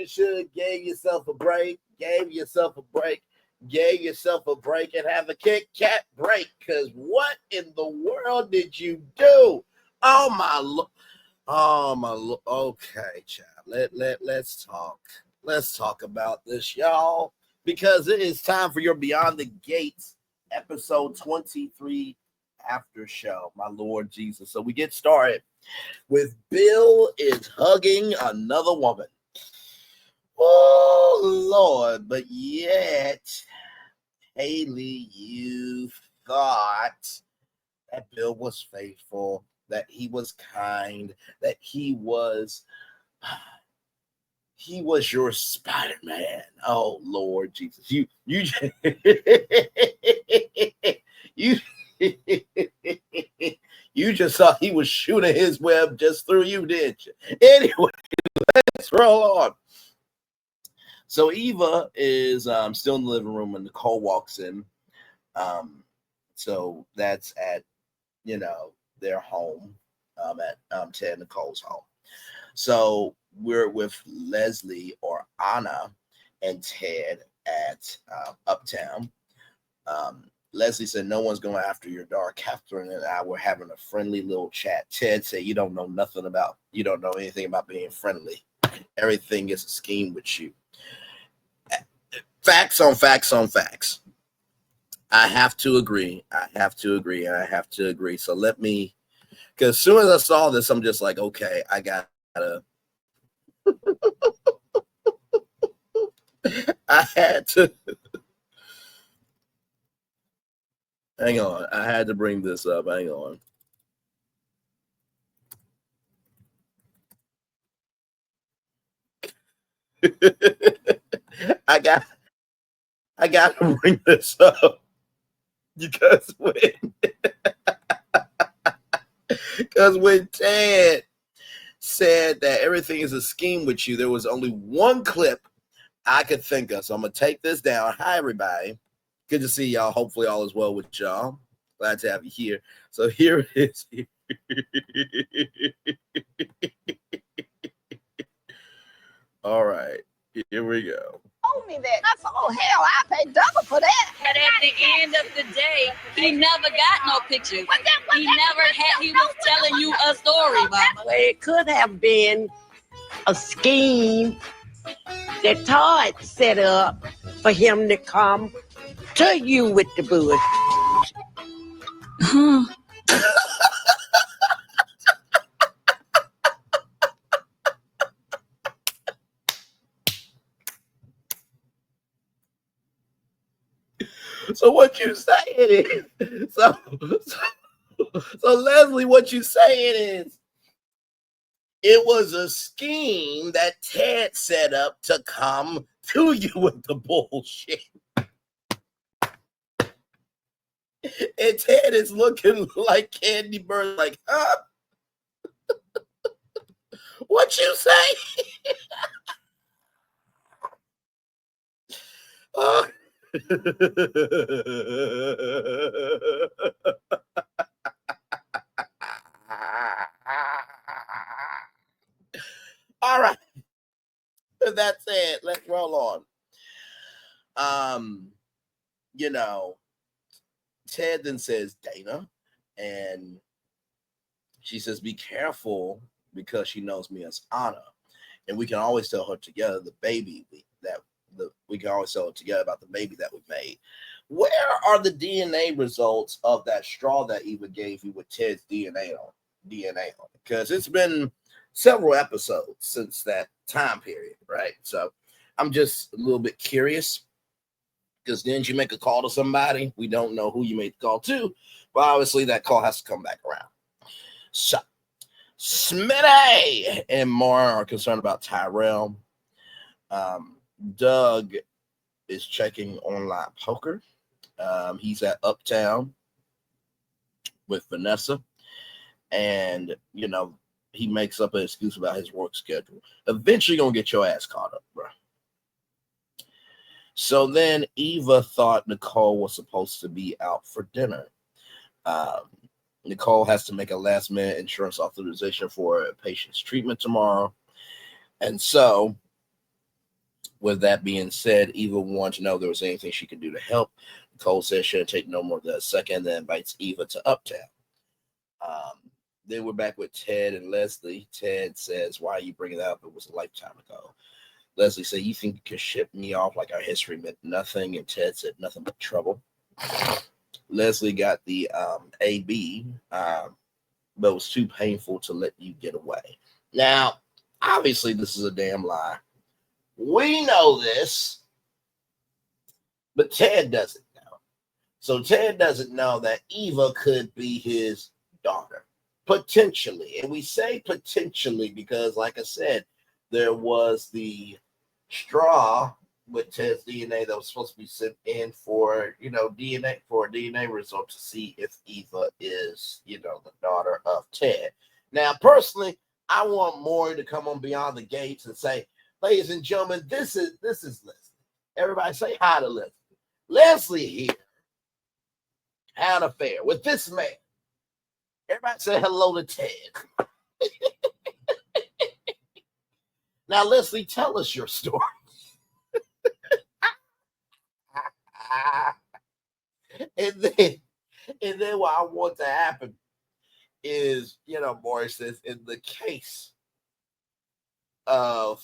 you should have gave yourself a break, and have a Kit Kat break. Because what in the world did you do? Oh my lord. Oh my lord. Okay, child. Let's talk. Let's talk about this, y'all. Because it is time for your Beyond the Gates episode 23 after show. My Lord Jesus. So we get started with Bill is hugging another woman. Oh Lord. But yet, Haley, you thought that Bill was faithful, that he was kind, that he was your Spider-Man. Oh Lord Jesus. You you you just thought he was shooting his web just through you, didn't you? Anyway, let's roll on. So Eva is still in the living room when Nicole walks in. So that's at their home, at Ted and Nicole's home. So we're with Leslie or Anna and Ted at Uptown. Leslie said, no one's going after your daughter. Catherine and I were having a friendly little chat. Ted said, you don't know anything about being friendly. Everything is a scheme with you. Facts on facts on facts. I have to agree. So let me, because as soon as I saw this, I'm just like, okay, I gotta. I had to. Hang on. I had to bring this up. Hang on. I got to bring this up because when Ted said that everything is a scheme with you, there was only one clip I could think of. So I'm going to take this down. Hi, everybody. Good to see y'all. Hopefully all is well with y'all. Glad to have you here. So here it is. All right. Here we go. Told me that. I said, oh, hell, I paid double for that. But at the end of the day, he never got no pictures. He was telling you a story, Mama. Well, it could have been a scheme that Todd set up for him to come to you with the bush. So what you saying is, so Leslie, what you saying is, it was a scheme that Ted set up to come to you with the bullshit. And Ted is looking like Candy Bird, like, huh? What you say? All right. That's it. Let's roll on. Ted then says Dana, and she says, be careful because she knows me as Anna. And we can always tell her together we can always tell her together about the baby that we made. Where are the DNA results of that straw that Eva gave you with Ted's DNA on it? Because it's been several episodes since that time period, right? So I'm just a little bit curious. Because didn't you make a call to somebody? We don't know who you made the call to, but obviously that call has to come back around. So Smitty and Mar are concerned about Tyrell. Doug is checking online poker. He's at Uptown with Vanessa. And, he makes up an excuse about his work schedule. Eventually going to get your ass caught up, bro. So then Eva thought Nicole was supposed to be out for dinner. Nicole has to make a last-minute insurance authorization for a patient's treatment tomorrow. And so With that being said, Eva wanted to know if there was anything she could do to help. Nicole says she'll take no more than a second, then invites Eva to Uptown. Then we're back with Ted and Leslie. Ted says, "Why are you bringing that up? It was a lifetime ago." Leslie said, "You think you can ship me off like our history meant nothing?" And Ted said, "Nothing but trouble." Leslie got the AB, but it was too painful to let you get away. Now, obviously, this is a damn lie. We know this, but Ted doesn't know. So Ted doesn't know that Eva could be his daughter, potentially. And we say potentially because, like I said, there was the straw with Ted's DNA that was supposed to be sent in for, DNA, for a DNA result to see if Eva is, the daughter of Ted. Now, personally, I want Maury to come on Beyond the Gates and say, "Ladies and gentlemen, this is Leslie." Everybody say hi to Leslie. Leslie here had an affair with this man. Everybody say hello to Ted. Now, Leslie, tell us your story. and then what I want to happen is, Morris says, in the case of,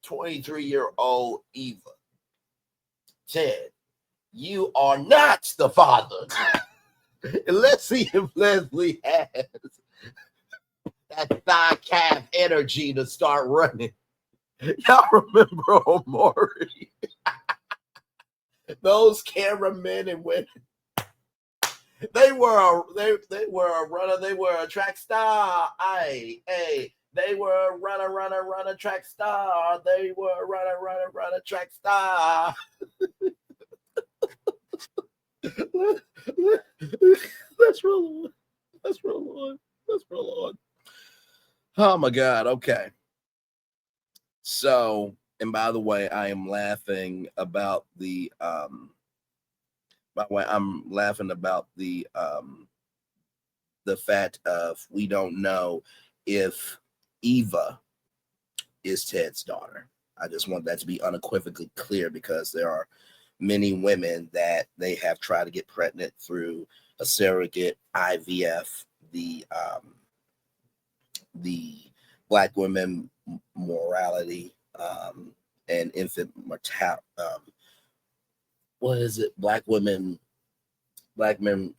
23-year-old Eva, Ted, you are not the father. And let's see if Leslie has that thigh calf energy to start running. Y'all remember Omori? Those cameramen and women. They were a runner. They were a track star. They were a runner, track star. They were a runner, track star. Let's roll on. Let's roll on. Oh my God. Okay. So, and by the way, I am laughing about the fact of we don't know if Eva is Ted's daughter. I just want that to be unequivocally clear because there are many women that they have tried to get pregnant through a surrogate, IVF, the Black women morality and infant mortality. What is it? Black men, the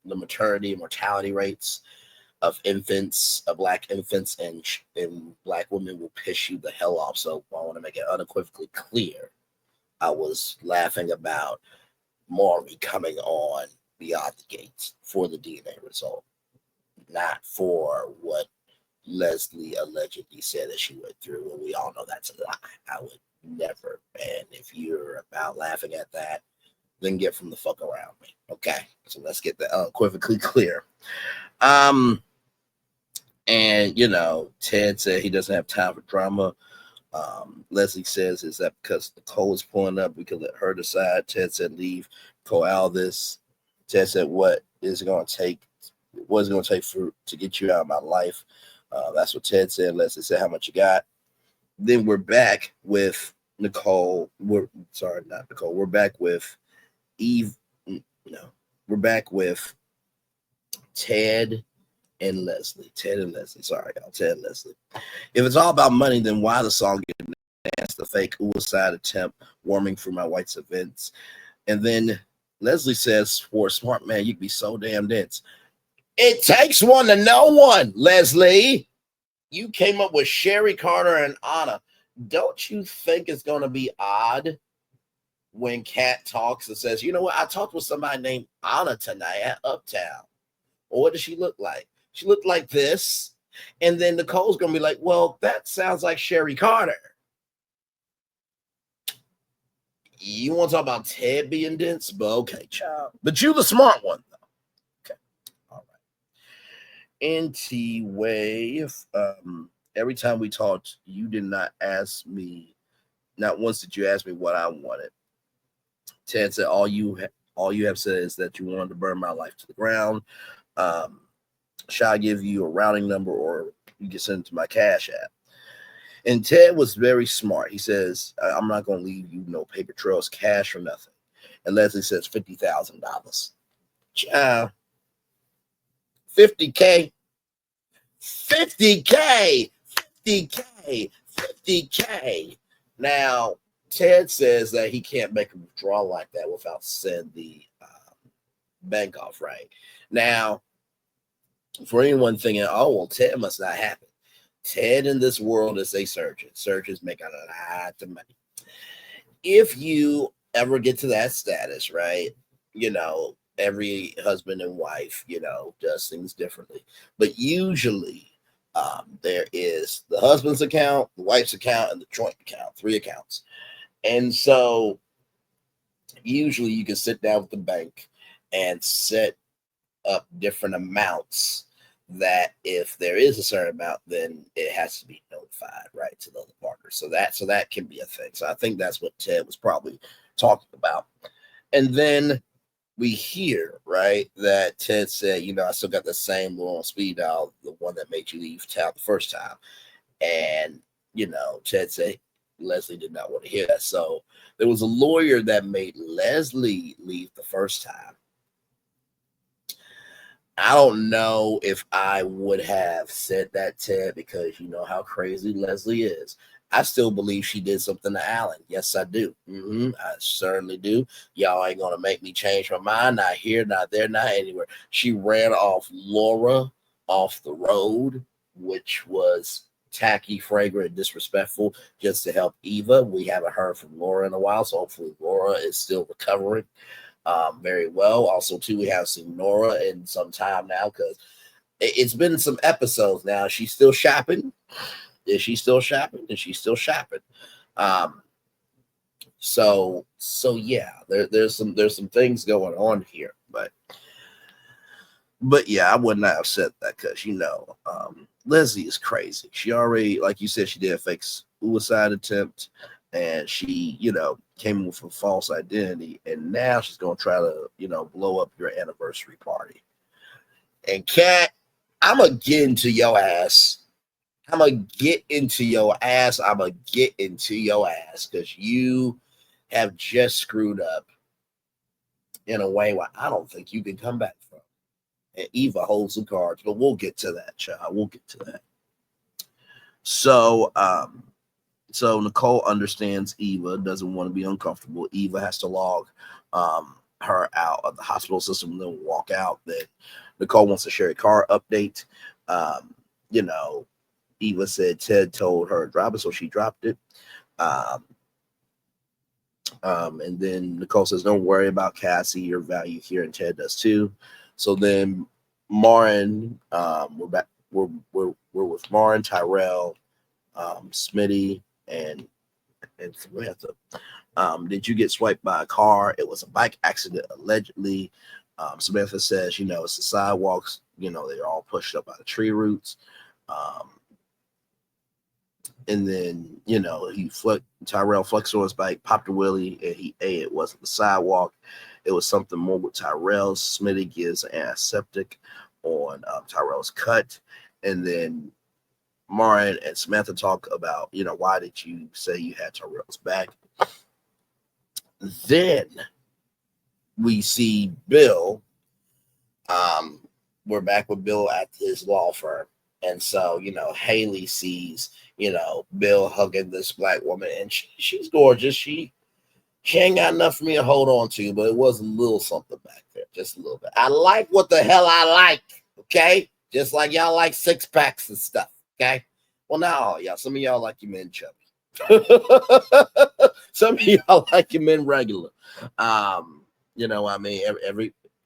maternity and mortality rates of infants, of Black infants, and Black women will piss you the hell off. So I want to make it unequivocally clear. I was laughing about Maury coming on Beyond the Gates for the DNA result, not for what Leslie allegedly said that she went through. And we all know that's a lie. I would never. And if you're about laughing at that, then get from the fuck around me. Okay. So let's get that unequivocally clear. And Ted said he doesn't have time for drama. Leslie says, "Is that because Nicole is pulling up? We could let her decide." Ted said, "Leave Nicole out of this." Ted said, "What is it going to take? What is it going to take to get you out of my life?" That's what Ted said. Leslie said, "How much you got?" Then we're back with Nicole. Not Nicole. We're back with Eve. No, we're back with Ted and Leslie. Sorry, y'all. Ted and Leslie. If it's all about money, then why the song getting danced? The fake suicide attempt, warming for my wife's events. And then Leslie says, "For a smart man, you can be so damn dense." It takes one to know one, Leslie. You came up with Sherry Carter and Anna. Don't you think it's going to be odd when Kat talks and says, "You know what? I talked with somebody named Anna tonight at Uptown." Or what does she look like? She looked like this. And then Nicole's going to be like, "Well, that sounds like Sherry Carter." You want to talk about Ted being dense? But okay, child. But you the smart one, though. Okay. All right. Anyway, every time we talked, you did not ask me, not once did you ask me what I wanted. Ted said, all you have said is that you wanted to burn my life to the ground. Shall I give you a routing number or you can send it to my Cash App? And Ted was very smart. He says, I'm not going to leave you no paper trails, cash or nothing. And Leslie says $50,000. 50K, 50K, 50K, 50K. Now, Ted says that he can't make a withdrawal like that without sending the bank off, right? Now, for anyone thinking, oh, well, Ted must not happen. Ted in this world is a surgeon. Surgeons make a lot of money. If you ever get to that status, right? Every husband and wife, does things differently. But usually there is the husband's account, the wife's account, and the joint account, 3 accounts. And so usually you can sit down with the bank and set up different amounts that if there is a certain amount, then it has to be notified, right, to the other partner. So that can be a thing. So I think that's what Ted was probably talking about. And then we hear, right, that Ted said, I still got the same little speed dial, the one that made you leave town the first time. And, Ted said Leslie did not want to hear that. So there was a lawyer that made Leslie leave the first time. I don't know if I would have said that, Ted, because you know how crazy Leslie is. I still believe she did something to Alan. Yes, I do. I certainly do. Y'all ain't going to make me change my mind. Not here, not there, not anywhere. She ran off Laura off the road, which was tacky, fragrant, and disrespectful just to help Eva. We haven't heard from Laura in a while, so hopefully Laura is still recovering very well. Also, too, we haven't seen Nora in some time now because it's been some episodes now. She's still shopping. Is she still shopping? Is she still shopping? So yeah, there's some things going on here, but yeah, I would not have said that because Leslie is crazy. She already, like you said, she did a fake suicide attempt, and she came with a false identity, and now she's gonna try to blow up your anniversary party. And Kat, I'm gonna get into your ass. I'm gonna get into your ass because you have just screwed up in a way where I don't think you can come back from. And Eva holds the cards, but we'll get to that, child. We'll get to that. So Nicole understands Eva doesn't want to be uncomfortable. Eva has to log her out of the hospital system and then walk out. Then Nicole wants to share a car update. Eva said Ted told her to drop it, so she dropped it. And then Nicole says, "Don't worry about Cassie. Your value here," and Ted does too. So then Marin, we're back. We're with Marin, Tyrell, Smitty, and Samantha. Did you get swiped by a car? It was a bike accident, allegedly. Samantha says, it's the sidewalks. They're all pushed up by the tree roots. And then, Tyrell flexed on his bike, popped a wheelie, and it wasn't the sidewalk. It was something more with Tyrell. Smitty gives an antiseptic on Tyrell's cut. And then Marin and Samantha talk about, why did you say you had Tyrell's back? Then we see Bill. We're back with Bill at his law firm. And so, Haley sees, Bill hugging this black woman, and she's gorgeous. She ain't got enough for me to hold on to, but it was a little something back there, just a little bit. I like what the hell I like, okay? Just like y'all like 6-packs and stuff, okay? Well, not all y'all. Some of y'all like your men chubby. Some of y'all like your men regular.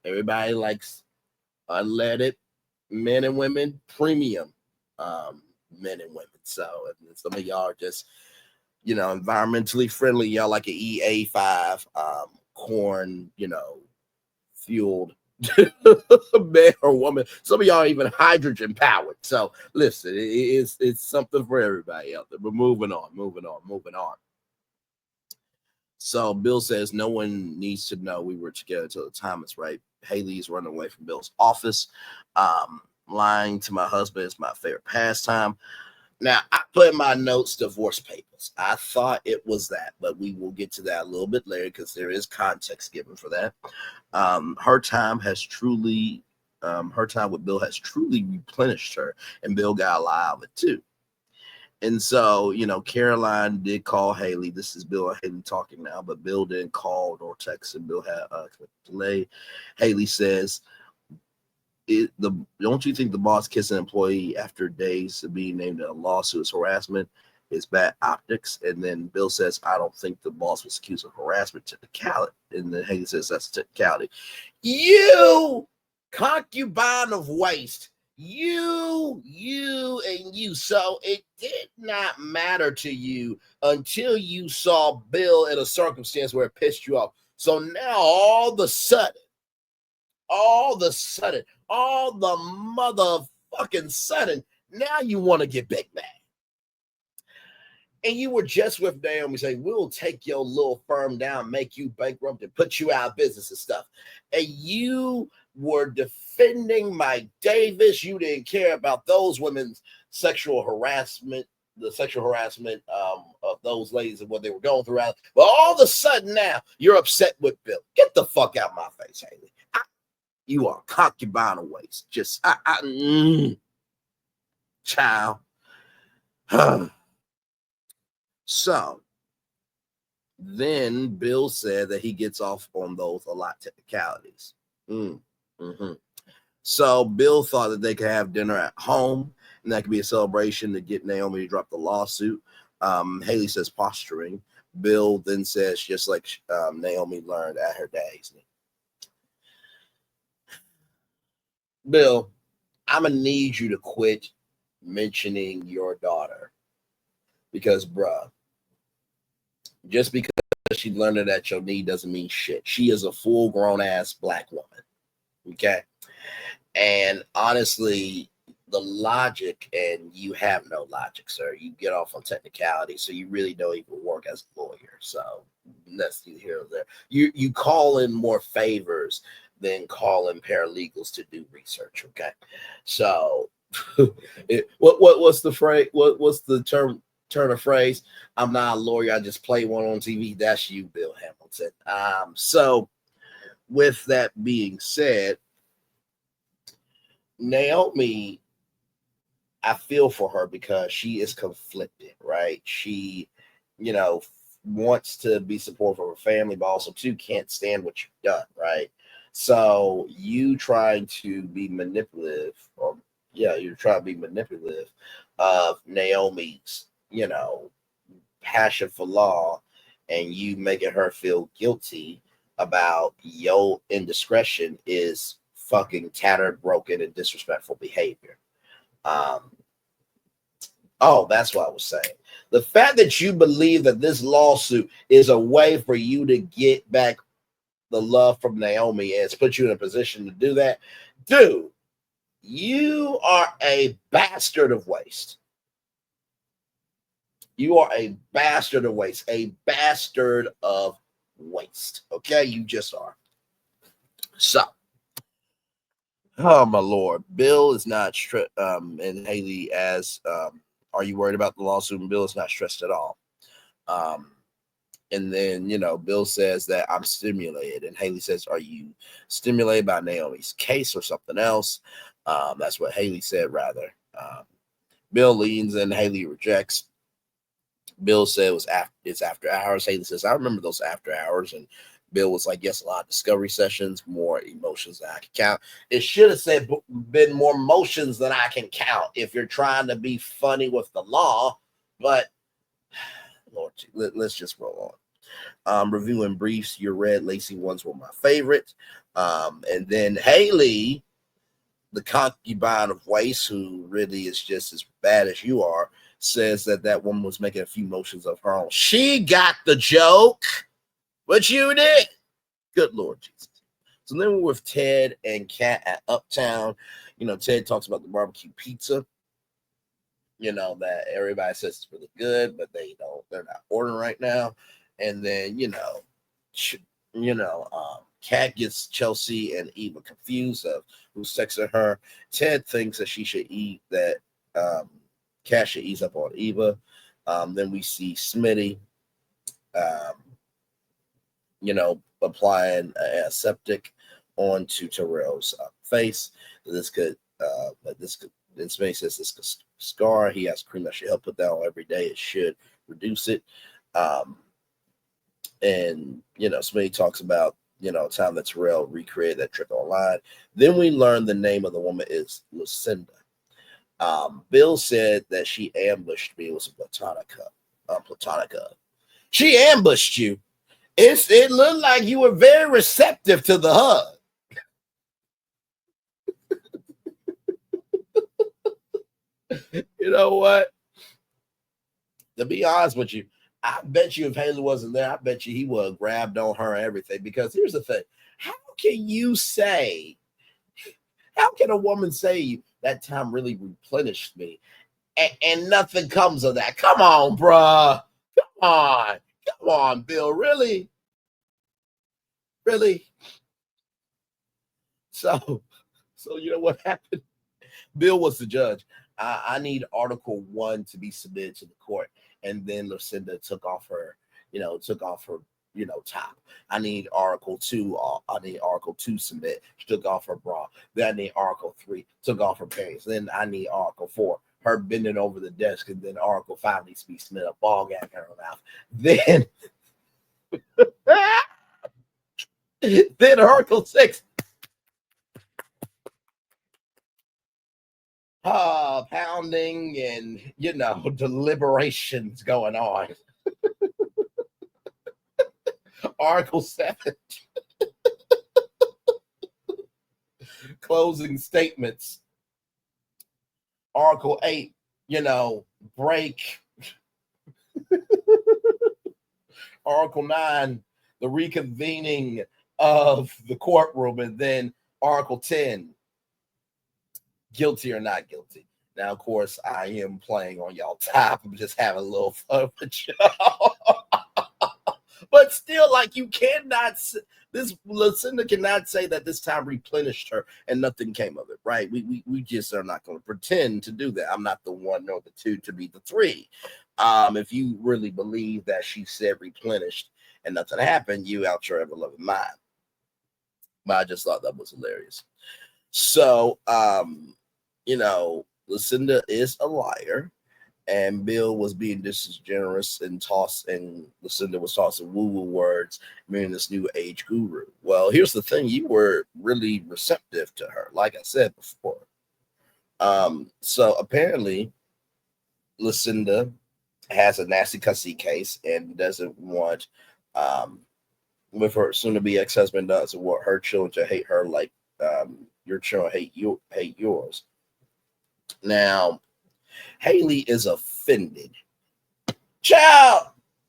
Everybody likes unleaded men and women, premium men and women. So some of y'all are just, environmentally friendly. Y'all like an EA5 corn, fueled man or woman. Some of y'all even hydrogen powered. So listen, it's something for everybody out there. But moving on. So Bill says no one needs to know we were together till the time is right. Haley's running away from Bill's office. Lying to my husband is my favorite pastime. Now, I put in my notes divorce papers. I thought it was that, but we will get to that a little bit later because there is context given for that. Her time with Bill has truly replenished her, and Bill got a lot of it too. And so, Caroline did call Haley. This is Bill and Haley talking now, but Bill didn't call nor text, and Bill had a delay. Haley says, don't you think the boss kissing an employee after days of being named in a lawsuit is harassment? Is bad optics. And then Bill says, I don't think the boss was accused of harassment, technicality. And then Haley says, that's technicality. You concubine of waste. You. So it did not matter to you until you saw Bill in a circumstance where it pissed you off. So now all the sudden, all the motherfucking sudden, now you want to get big mad. And you were just with Naomi saying, we'll take your little firm down, make you bankrupt, and put you out of business and stuff. And you were defending Mike Davis. You didn't care about those women's sexual harassment, the sexual harassment of those ladies and what they were going through. But all of a sudden now, you're upset with Bill. Get the fuck out of my face, Haley. You are concubine of waste. Just, child. So then Bill said that he gets off on those a lot technicalities. So Bill thought that they could have dinner at home, and that could be a celebration to get Naomi to drop the lawsuit. Haley says posturing. Bill then says, just like Naomi learned at her dad's. Bill, I'm going to need you to quit mentioning your daughter. Because, bruh, just because she learned it at your knee doesn't mean shit. She is a full-grown ass black woman. Okay? And honestly, the logic, and you have no logic, sir. You get off on technicality, so you really don't even work as a lawyer. So that's neither here nor there. You call in more favors than call in paralegals to do research. Okay? So what's the phrase? What's the turn of phrase? I'm not a lawyer. I just play one on TV. That's you, Bill Hamilton. So with that being said, Naomi, I feel for her because she is conflicted, right? She, wants to be supportive of her family, but also too can't stand what you've done, right? So you trying to be manipulative, you're trying to be manipulative of Naomi's, passion for law, and you making her feel guilty about your indiscretion is fucking tattered, broken, and disrespectful behavior. That's what I was saying. The fact that you believe that this lawsuit is a way for you to get back the love from Naomi and it's put you in a position to do that, dude, you are a bastard of waste. You are a bastard of waste. A bastard of waste. Okay? You just are. So, oh my Lord. Bill is not and Haley are you worried about the lawsuit? And Bill is not stressed at all. And then, Bill says that I'm stimulated. And Haley says, are you stimulated by Naomi's case or something else? That's what Haley said, rather. Bill leans and Haley rejects. Bill said it's after hours. Haley says, I remember those after hours. And Bill was like, yes, a lot of discovery sessions, more emotions than I can count. It should have said been more emotions than I can count if you're trying to be funny with the law. But Lord, let's just roll on. Reviewing briefs, your red lacy ones were my favorite. And then Haley, the concubine of waste, who really is just as bad as you are, says that woman was making a few motions of her own. She got the joke, but you did. Good Lord Jesus. So then we're with Ted and Kat at Uptown. Ted talks about the barbecue pizza. That everybody says it's really good, but they're not ordering right now. And then, Kat gets Chelsea and Eva confused of who's texting her. Ted thinks that she should eat that Kasha ease up on Eva. Then we see Smitty, um, applying a septic onto Tyrell's face. This could, then Smitty says this could scar. He has cream that should help put that on every day. It should reduce it. And Smitty talks about time that Tyrell recreated that trick online. Then we learn the name of the woman is Lucinda. Bill said that she ambushed me. It was Platonica. She ambushed you. It looked like you were very receptive to the hug. You know what? To be honest with you, I bet you if Haley wasn't there, I bet you he would have grabbed on her and everything. Because here's the thing. How can a woman say that time really replenished me and nothing comes of that? Come on, bruh. Come on, Bill. Really? So you know what happened? Bill was the judge. I need Article 1 to be submitted to the court. And then Lucinda took off her top. I need Article 2. I need Article 2 submit. She took off her bra. Then I need Article 3. Took off her pants. Then I need Article 4. Her bending over the desk. And then Article 5 needs to be submitted. A ball gag in her mouth. Then Article 6. Pounding and deliberations going on. Article 7. Closing statements. Article 8, break. Article 9, the reconvening of the courtroom. And then Article 10, guilty or not guilty. Now, of course, I am playing on y'all top. I'm just having a little fun with y'all. But still, you cannot, this Lucinda cannot say that this time replenished her and nothing came of it, right? We just are not going to pretend to do that. I'm not the 1 nor the 2 to be the 3. If you really believe that she said replenished and nothing happened, you out your ever-loving mind. But I just thought that was hilarious. So, Lucinda is a liar. And Bill was being disingenuous and Lucinda was tossing woo-woo words, meaning this new age guru. Well, here's the thing. You were really receptive to her, like I said before. So apparently Lucinda has a nasty cussy case and doesn't want, with her soon-to-be ex-husband doesn't want her children to hate her like your children hate yours. Now, Haley is offended. Child,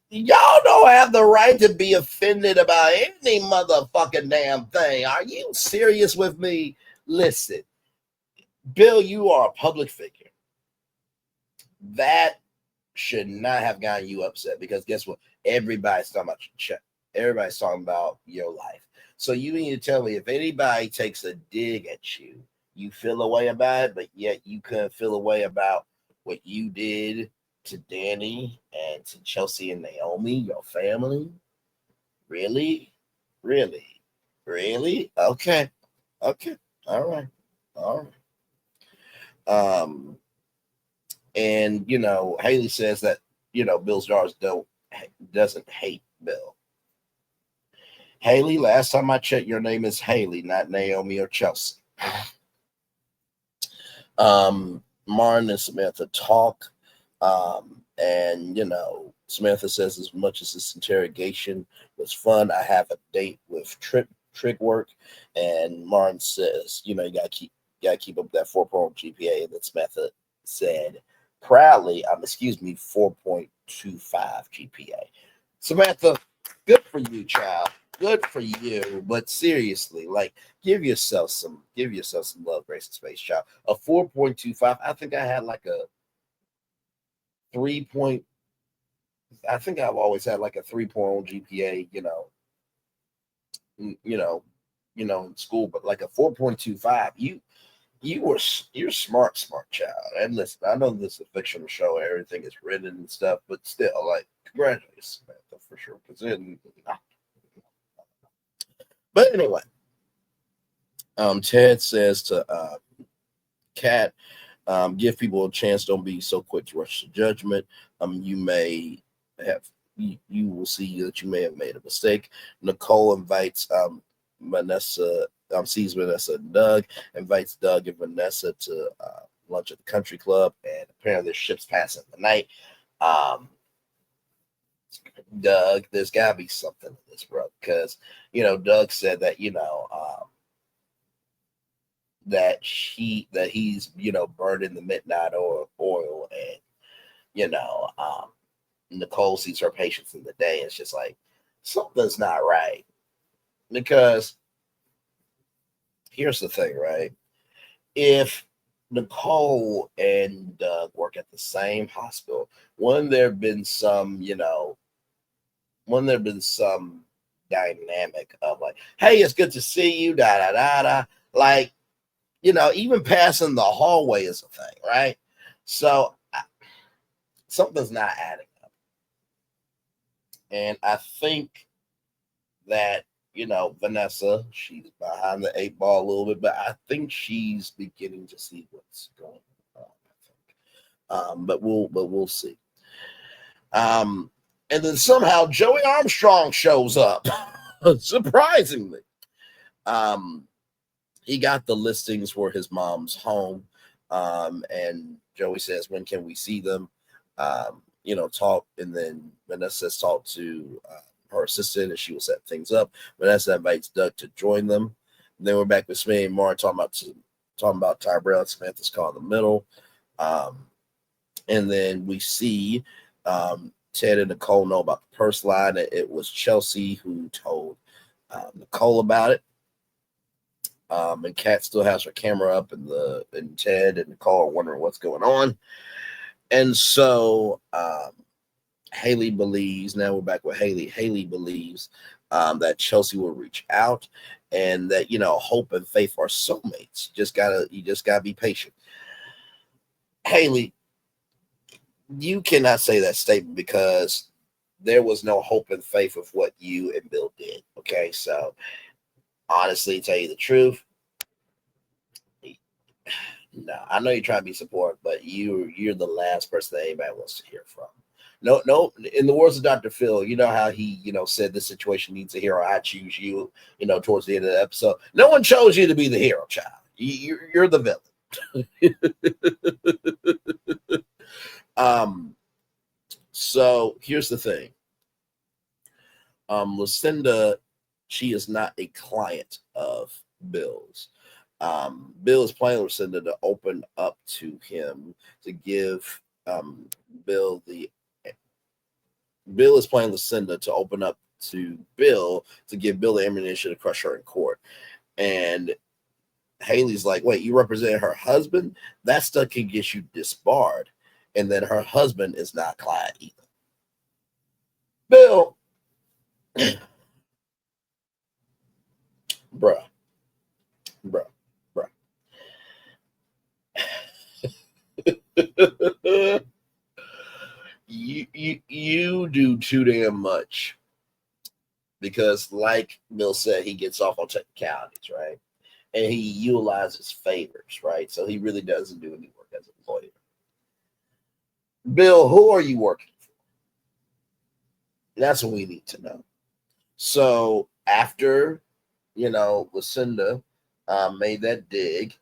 y'all don't have the right to be offended about any motherfucking damn thing. Are you serious with me? Listen, Bill, you are a public figure. That should not have gotten you upset because guess what? Everybody's talking about your check. Everybody's talking about your life. So you need to tell me if anybody takes a dig at you, you feel a way about it, but yet you couldn't feel a way about what you did to Danny and to Chelsea and Naomi, your family? Really? Okay. All right. And Haley says that Bill's daughters doesn't hate Bill. Haley, last time I checked, your name is Haley, not Naomi or Chelsea. Martin and Samantha talk, and Samantha says as much as this interrogation was fun, I have a date with trick work, and Martin says you gotta keep up that 4.0 GPA, and then Samantha said proudly, 4.25 GPA. Samantha, good for you, child. Good for you, but seriously, give yourself some love, grace, and space, child. A 4.25. I think I had like a 3. I think I've always had like a 3.0 GPA, in school, but like a 4.25. you're smart child. And listen, I know this is a fictional show, everything is written and stuff, but still, like, congratulations, Samantha, for sure. But anyway, Ted says to Kat, give people a chance. Don't be so quick to rush to judgment. You may have you will see that you may have made a mistake. Nicole invites Vanessa, sees Vanessa and Doug, invites Doug and Vanessa to lunch at the country club, and apparently there's ships passing the night. Doug, there's gotta be something in this, bro, because Doug said that that he's burned in the midnight oil, and Nicole sees her patients in the day. It's just like something's not right, because here's the thing, right? If Nicole and Doug work at the same hospital, wouldn't there have been some dynamic of like, hey, it's good to see you, da da da da, like, even passing the hallway is a thing, right? So something's not adding up. And I think that, Vanessa, she's behind the 8 ball a little bit, but I think she's beginning to see what's going on, I think. But we'll see. And then somehow Joey Armstrong shows up, surprisingly. He got the listings for his mom's home, and Joey says, when can we see them? Talk, and then Vanessa says talk to her assistant, and she will set things up. Vanessa invites Doug to join them. And then we're back with Smee and Martin talking about Tyrell and Samantha's call in the middle. And then we see Ted and Nicole know about the purse line. It was Chelsea who told Nicole about it. And Kat still has her camera up, and Ted and Nicole are wondering what's going on. And so Haley believes, now we're back with Haley. Haley believes that Chelsea will reach out, and that, hope and faith are soulmates. You just gotta be patient. Haley, you cannot say that statement, because there was no hope and faith of what you and Bill did. Okay, so honestly, tell you the truth, no, I know you're trying to be supportive, but you're the last person that anybody wants to hear from. No. In the words of Dr. Phil, you know how he, said this situation needs a hero. I choose you. Towards the end of the episode, no one chose you to be the hero, child. You're the villain. So here's the thing. Lucinda, she is not a client of Bill's. Bill is planning Lucinda to open up to him to give Bill is planning Lucinda to open up to Bill to give Bill the ammunition to crush her in court. And Haley's like, wait, you represent her husband? That stuff can get you disbarred. And then her husband is not client either. Bill, bruh. You do too damn much, because like Bill said, he gets off on technicalities, right? And he utilizes favors, right? So he really doesn't do any work as a lawyer. Bill, who are you working for? That's what we need to know. So after, Lucinda made that dig,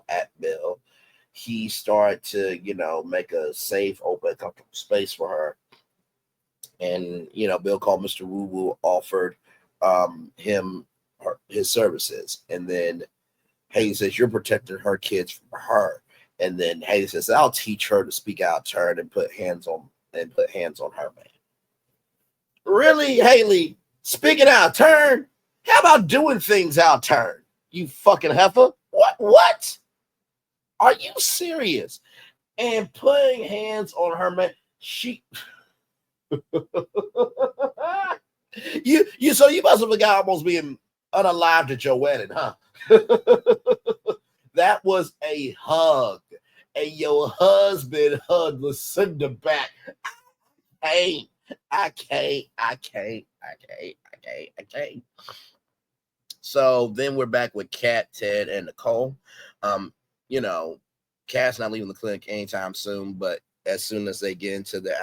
at Bill, he started to, make a safe, open, comfortable space for her. And, Bill called Mr. Woo Woo, offered him his services. And then Haley says, you're protecting her kids from her. And then Haley says, I'll teach her to speak out of turn and put hands on her man. Really, Haley? Speaking out of turn? How about doing things out of turn? You fucking heifer. What? Are you serious? And putting hands on her man. So you must have got almost being unalived at your wedding, huh? That was a hug. And your husband hugged Lucinda back. Hey, I can't. So then we're back with Kat, Ted, and Nicole. Um, you know, Kat's not leaving the clinic anytime soon, but as soon as they get into their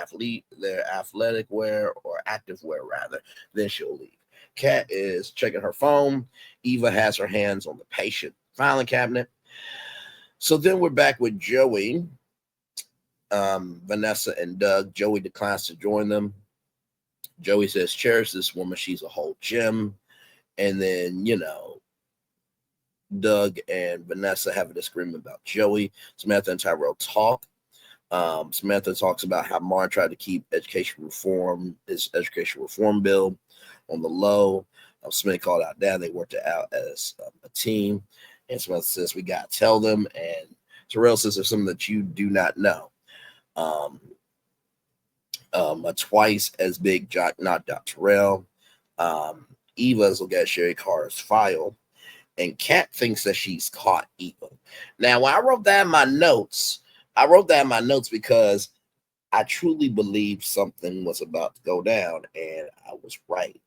athletic wear or active wear rather, then she'll leave. Kat is checking her phone. Eva has her hands on the patient filing cabinet. So then we're back with Joey, Vanessa, and Doug. Joey declines to join them. Joey says, cherish this woman. She's a whole gem. And then, Doug and Vanessa have a disagreement about Joey. Samantha and Tyrell talk. Samantha talks about how Martin tried to keep his education reform bill on the low. Smith called out Dad. They worked it out as a team. And Samantha says, we got to tell them. And Tyrell says, there's something that you do not know. A twice as big jock knocked out Tyrell. Eva's looking at Sherry Carter's file. And Kat thinks that she's caught Eva. Now, when I wrote that in my notes, because I truly believed something was about to go down, and I was right.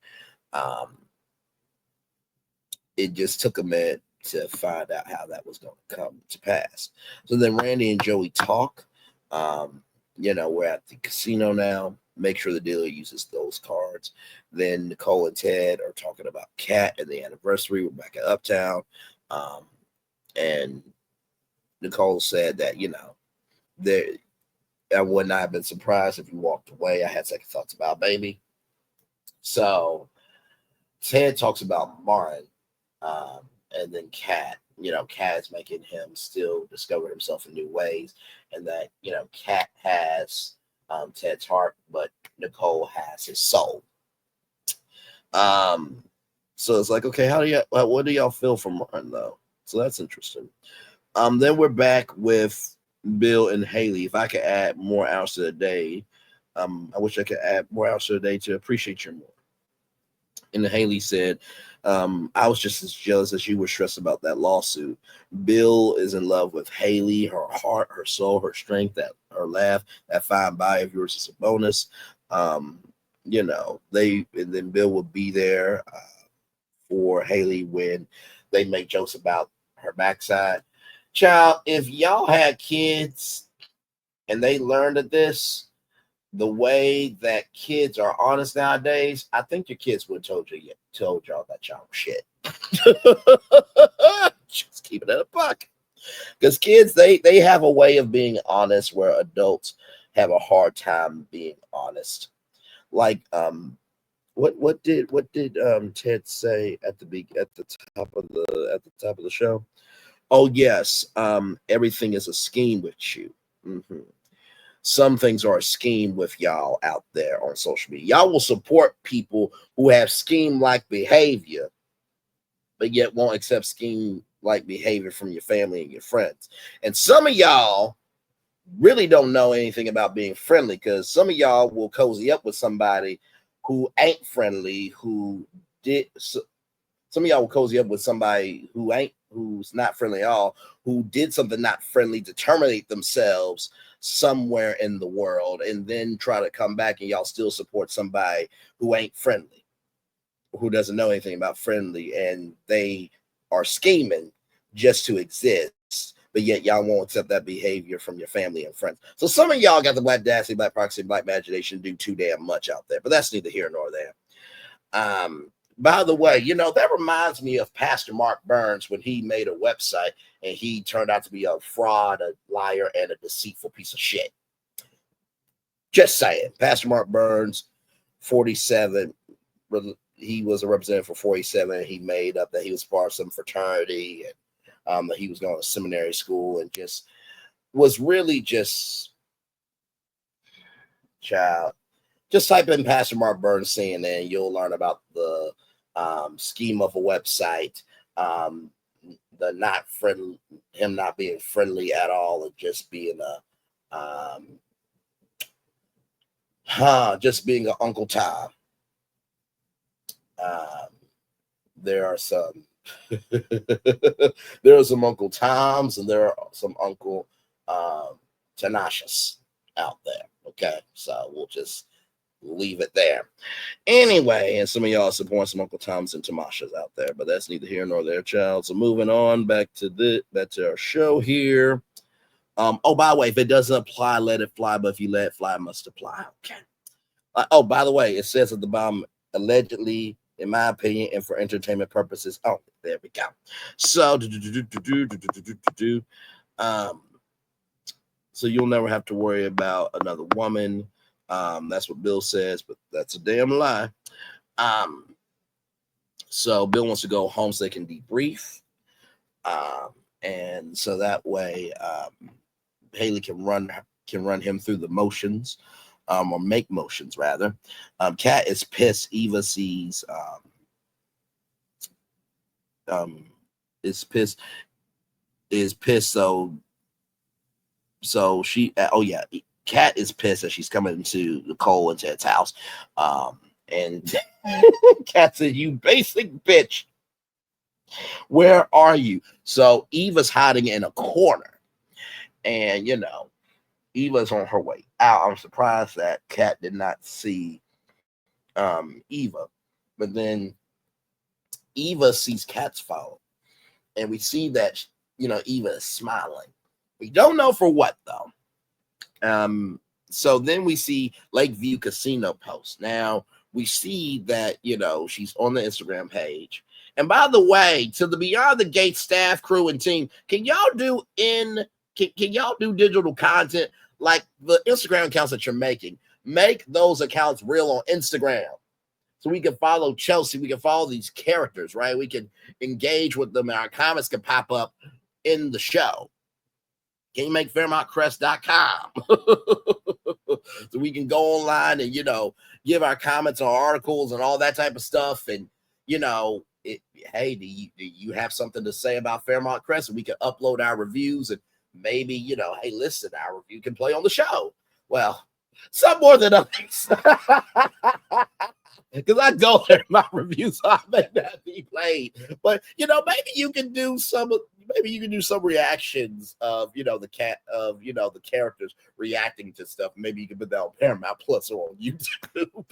It just took a minute to find out how that was going to come to pass. So then Randy and Joey talk. We're at the casino now. Make sure the dealer uses those cards. Then Nicole and Ted are talking about Kat and the anniversary. We're back at Uptown. And Nicole said that, I would not have been surprised if you walked away. I had second thoughts about baby. So Ted talks about Martin, and then Kat. Kat is making him still discover himself in new ways, and that Kat has Ted's heart, but Nicole has his soul. So it's like, okay, what do y'all feel from Martin though? So that's interesting. Then we're back with Bill and Haley. If I could add more hours to the day, I wish I could add more hours to the day to appreciate you more. And Haley said, I was just as jealous as you were stressed about that lawsuit. Bill is in love with Haley, her heart, her soul, her strength, her laugh, that fine body of yours is a bonus. And then Bill will be there for Haley when they make jokes about her backside. Child, if y'all had kids and they learned of this, the way that kids are honest nowadays, I think your kids would have told y'all that y'all shit. Just keep it in a buck. Because kids, they have a way of being honest where adults have a hard time being honest. Like what did Ted say at the top of the show? Oh yes, everything is a scheme with you. Mm-hmm. Some things are a scheme with y'all out there on social media. Y'all will support people who have scheme-like behavior, but yet won't accept scheme-like behavior from your family and your friends. And some of y'all really don't know anything about being friendly, because some of y'all will cozy up with somebody who ain't friendly, some of y'all will cozy up with somebody who's not friendly at all, who did something not friendly to terminate themselves somewhere in the world, and then try to come back and y'all still support somebody who ain't friendly, who doesn't know anything about friendly, and they are scheming just to exist, but yet y'all won't accept that behavior from your family and friends. So some of y'all got the black dastardly, black proxy, black imagination do too damn much out there, but that's neither here nor there. By the way, that reminds me of Pastor Mark Burns when he made a website and he turned out to be a fraud, a liar, and a deceitful piece of shit. Just saying. Pastor Mark Burns, 47, he was a representative for 47. He made up that he was part of some fraternity, and that he was going to seminary school, and just was really just child. Just type in Pastor Mark Burns CNN, you'll learn about the scheme of a website, the not friendly, him not being friendly at all, and just being just Uncle Tom. There are some There are some Uncle Toms and there are some Uncle Tanashas out there. Okay, so we'll just leave it there. Anyway, and some of y'all support some Uncle Toms and Tamashas out there, but that's neither here nor there, child. So moving on back to our show here. Oh, by the way, if it doesn't apply, let it fly. But if you let it fly, it must apply. Okay. Oh, by the way, it says at the bottom, allegedly, in my opinion, and for entertainment purposes. Oh, there we go. So, so you'll never have to worry about another woman. That's what Bill says, but that's a damn lie. So Bill wants to go home so they can debrief. And so that way, Haley can run him through the motions, or make motions rather. Kat is pissed. Eva sees is pissed. So she Kat is pissed that she's coming to Nicole and Ted's house. And Kat said, "You basic bitch. Where are you?" So Eva's hiding in a corner. And Eva's on her way out. I'm surprised that Kat did not see Eva. But then Eva sees Kat's follow. And we see that, Eva is smiling. We don't know for what, though. So then we see Lakeview Casino post. Now, we see that, she's on the Instagram page. And by the way, to the Beyond the Gate staff, crew, and team, can y'all do digital content like the Instagram accounts that you're making? Make those accounts real on Instagram so we can follow Chelsea. We can follow these characters, right? We can engage with them and our comments can pop up in the show. Can you make FairmontCrest.com so we can go online and, give our comments on articles and all that type of stuff. And, hey, do you have something to say about Fairmont Crest? And we can upload our reviews and maybe, hey, listen, our review can play on the show. Well, some more than others. Because I go there, my reviews, so I may not be played. But maybe you can do some reactions of the characters reacting to stuff. Maybe you can put that on Paramount Plus or on YouTube.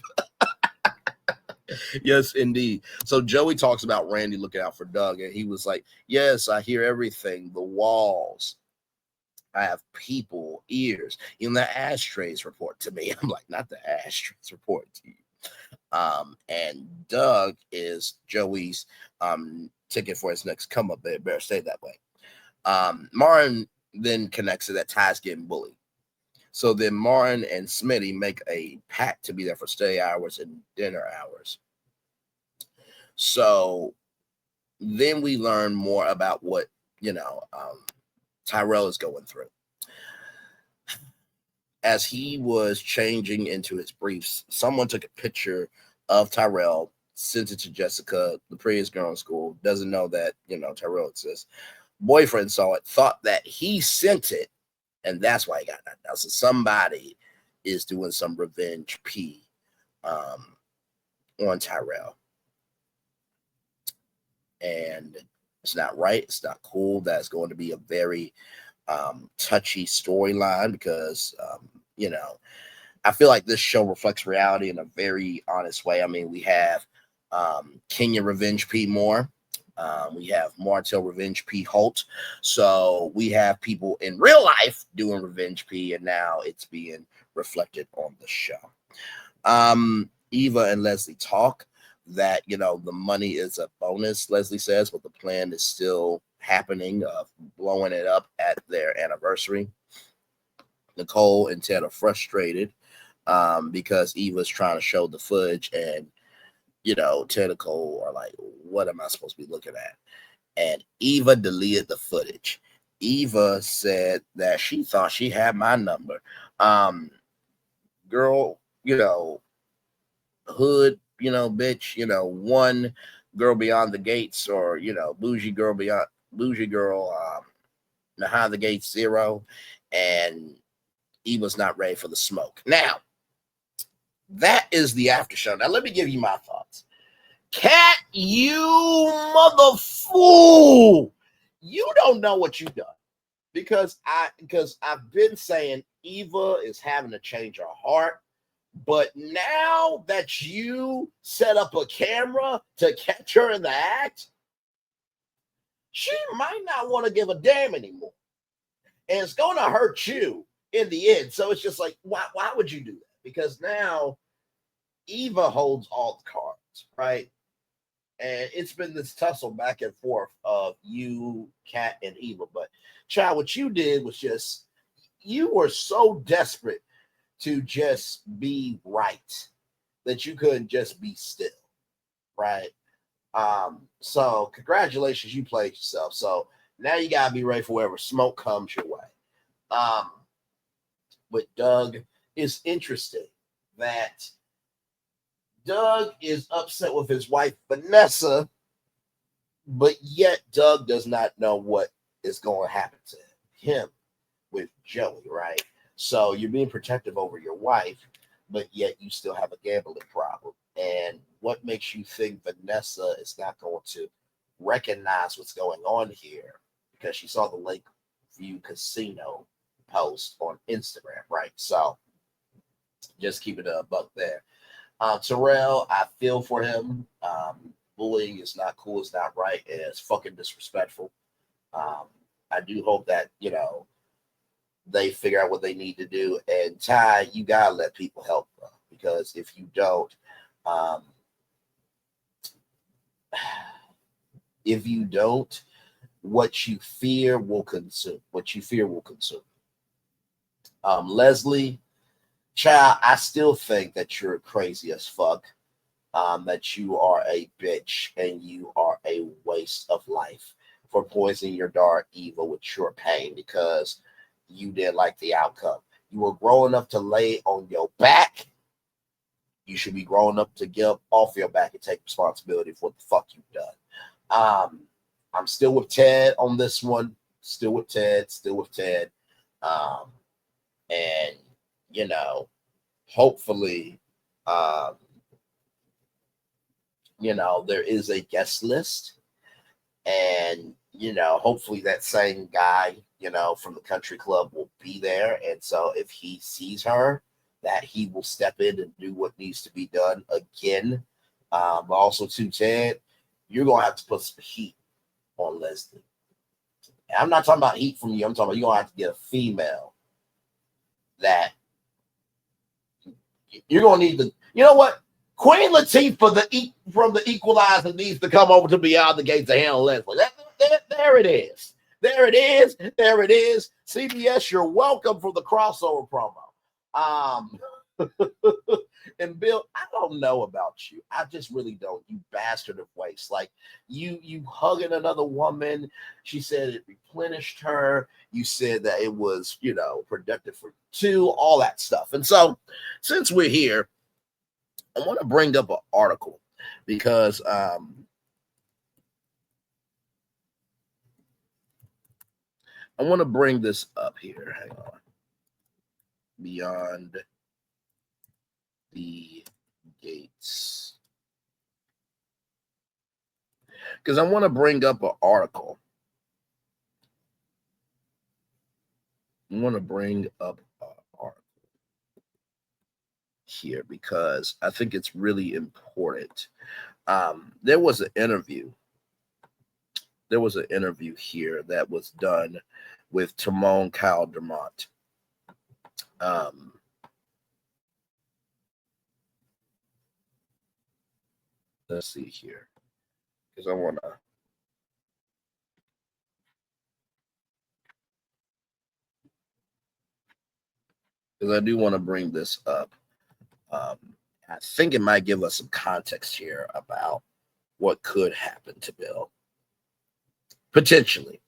Yes, indeed. So Joey talks about Randy looking out for Doug, and he was like, "Yes, I hear everything. The walls. I have people, ears. Even the ashtrays report to me." I'm like, "Not the ashtrays report to you." And Doug is Joey's ticket for his next come up. They better stay that way. Martin then connects to that Ty's getting bullied. So then Martin and Smitty make a pact to be there for study hours and dinner hours. So then we learn more about what Tyrell is going through. As he was changing into his briefs, someone took a picture of Tyrell, sent it to Jessica, the prettiest girl in school, doesn't know that, Tyrell exists. Boyfriend saw it, thought that he sent it, and that's why he got knocked out. So somebody is doing some revenge P on Tyrell. And it's not right. It's not cool. That's going to be a very touchy storyline because, I feel like this show reflects reality in a very honest way. I mean, we have Kenya Revenge P Moore. We have Martell Revenge P Holt. So we have people in real life doing Revenge P, and now it's being reflected on the show. Eva and Leslie talk that, the money is a bonus, Leslie says, but the plan is still happening of blowing it up at their anniversary. Nicole and Ted are frustrated because Eva's trying to show the footage, and Ted and Nicole are like, "What am I supposed to be looking at?" And Eva deleted the footage. Eva said that she thought she had my number. Girl, hood, bitch, one girl beyond the gates, or bougie girl behind the gates, zero. And Eva's not ready for the smoke. Now, that is the after show. Now, let me give you my thoughts. Cat, you mother fool. You don't know what you done. Because I've been saying Eva is having to change her heart. But now that you set up a camera to catch her in the act, she might not want to give a damn anymore. And it's going to hurt you in the end. So it's just like, why would you do that? Because now Eva holds all the cards, right? And it's been this tussle back and forth of you, Kat, and Eva. But, child, what you did was just, you were so desperate to just be right that you couldn't just be still, right? So congratulations, you played yourself. So now you gotta be ready for whatever smoke comes your way. With Doug, it's interesting that Doug is upset with his wife Vanessa, but yet Doug does not know what is going to happen to him with Joey, right? So you're being protective over your wife, but yet you still have a gambling problem. And what makes you think Vanessa is not going to recognize what's going on here? Because she saw the Lakeview Casino post on Instagram, right? So just keep it a buck there. Tyrell, I feel for him. Bullying is not cool, it's not right, and it's fucking disrespectful. I do hope that, they figure out what they need to do. And Ty, you gotta let people help, bro, because if you don't, what you fear will consume. Leslie, child, I still think that you're crazy as fuck. That you are a bitch and you are a waste of life for poisoning your daughter Eva with your pain because you didn't like the outcome. You were grown enough to lay on your back. You should be grown up to get up off your back and take responsibility for what the fuck you've done. I'm still with Ted on this one. Still with Ted. And, hopefully, there is a guest list. And, hopefully that same guy, from the country club will be there. And so if he sees her, that he will step in and do what needs to be done again. But also, too, Ted, you're going to have to put some heat on Leslie. And I'm not talking about heat from you. I'm talking about you're going to have to get a female that you're going to need to, you know what? Queen Latifah from the Equalizer needs to come over to Beyond the Gates to handle Leslie. There it is. There it is. CBS, you're welcome for the crossover promo. And Bill, I don't know about you. I just really don't. You bastard of waste. Like you hugging another woman. She said it replenished her. You said that it was, productive for two, all that stuff. And so since we're here, I want to bring up an article because I want to bring this up here. Hang on. Beyond the Gates. Because I want to bring up an article. Here because I think it's really important. There was an interview here that was done with Timon Caldermont. Let's see here, because I do want to bring this up. I think it might give us some context here about what could happen to Bill. Potentially.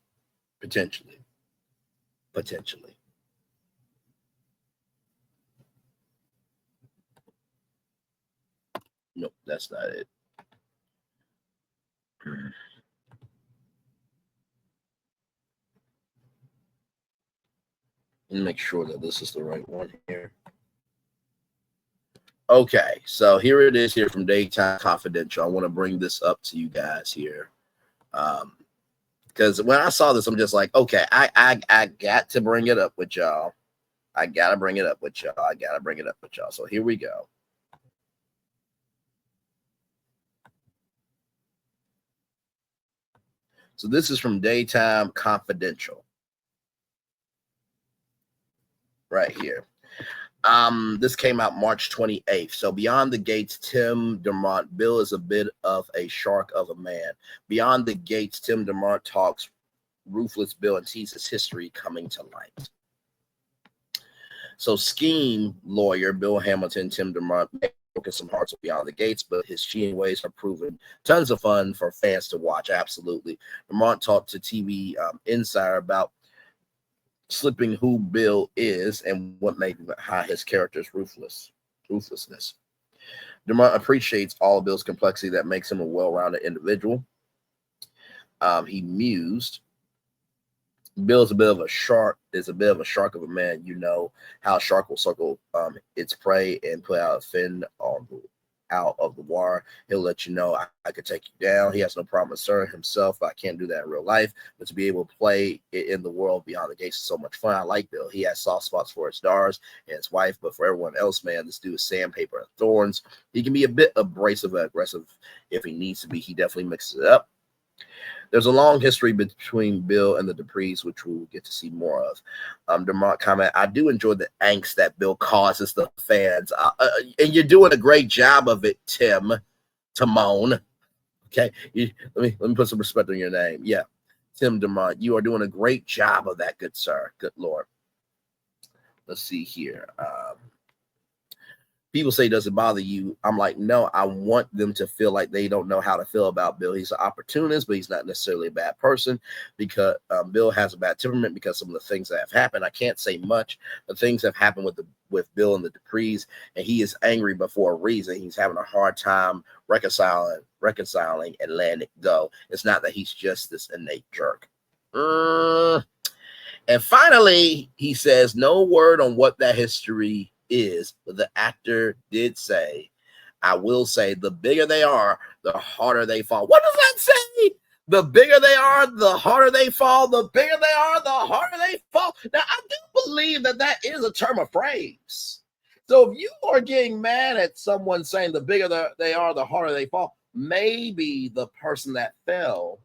Nope, that's not it. Let me make sure that this is the right one here. Okay, so here it is here from Daytime Confidential. I want to bring this up to you guys here. Because when I saw this, I'm just like, okay, I got to bring it up with y'all. I gotta bring it up with y'all. I gotta bring it up with y'all. So here we go. So this is from Daytime Confidential. Right here. This came out March 28th. So Beyond the Gates, Tim DeMont, Bill is a bit of a shark of a man. Beyond the Gates, Tim DeMont talks ruthless Bill and teases history coming to light. So Scheme lawyer Bill Hamilton, Tim DeMont broken some hearts Beyond the Gates, but his cheating ways are proven tons of fun for fans to watch. Absolutely. DeMont talked to TV Insider about slipping who Bill is and what made his character's ruthlessness. DeMont appreciates all of Bill's complexity that makes him a well-rounded individual. He mused, Bill's a bit of a shark, is a bit of a shark of a man. You know how a shark will circle its prey and put out a fin out of the water. He'll let you know, I could take you down. He has no problem asserting himself, but I can't do that in real life. But to be able to play it in the world Beyond the Gates is so much fun. I like Bill. He has soft spots for his daughters and his wife, but for everyone else, man, this dude is sandpaper and thorns. He can be a bit abrasive and aggressive if he needs to be. He definitely mixes it up. There's a long history between Bill and the Duprees, which we'll get to see more of. DeMont comment, I do enjoy the angst that Bill causes the fans. And you're doing a great job of it, Timon. Okay, let me put some respect on your name. Yeah, Tim DeMont, you are doing a great job of that, good sir. Good Lord. Let's see here. People say, does it bother you? I'm like, no, I want them to feel like they don't know how to feel about Bill. He's an opportunist, but he's not necessarily a bad person, because Bill has a bad temperament because some of the things that have happened. I can't say much. The things have happened with Bill and the Duprees, and he is angry before a reason. He's having a hard time reconciling and letting it go. It's not that he's just this innate jerk. And finally, he says, no word on what that history is, but the actor did say, I will say, the bigger they are, the harder they fall. What does that say? The bigger they are, the harder they fall. The bigger they are, the harder they fall. Now, I do believe that is a term of phrase. So if you are getting mad at someone saying the bigger they are, the harder they fall, maybe the person that fell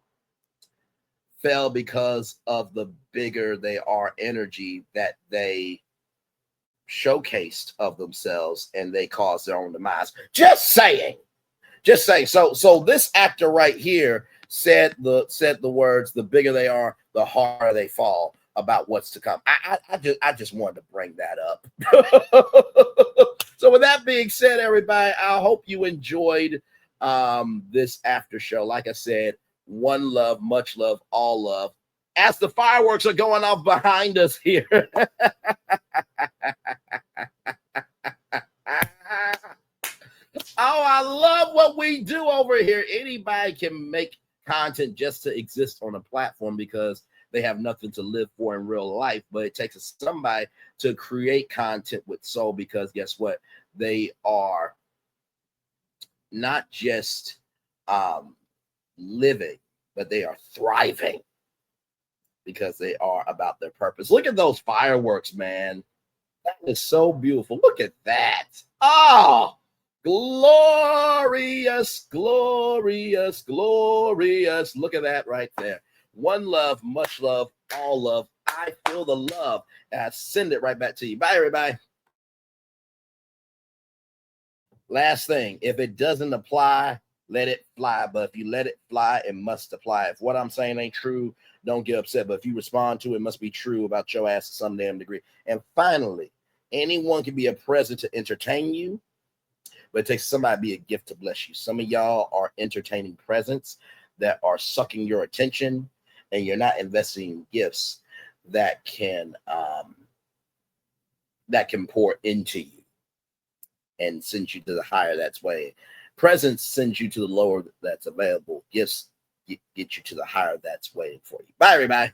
because of the bigger they are energy that they showcased of themselves, and they caused their own demise. Just saying. So this actor right here said the words, the bigger they are, the harder they fall, about what's to come. I just wanted to bring that up. So with that being said, everybody, I hope you enjoyed this after show. Like I said, one love, much love, all love. As the fireworks are going off behind us here. Oh, I love what we do over here. Anybody can make content just to exist on a platform because they have nothing to live for in real life. But it takes somebody to create content with soul, because guess what? They are not just living, but they are thriving because they are about their purpose. Look at those fireworks, man. That is so beautiful. Look at that. Oh, glorious, glorious, glorious. Look at that right there. One love, much love, all love. I feel the love, and I send it right back to you. Bye, everybody. Last thing, if it doesn't apply, let it fly. But if you let it fly, it must apply. If what I'm saying ain't true, don't get upset. But if you respond to it, it must be true about your ass to some damn degree. And finally, anyone can be a present to entertain you, but it takes somebody to be a gift to bless you. Some of y'all are entertaining presents that are sucking your attention, and you're not investing in gifts that can pour into you and send you to the higher that's way. Presents sends you to the lower that's available. Gifts get you to the higher that's waiting for you. Bye, everybody.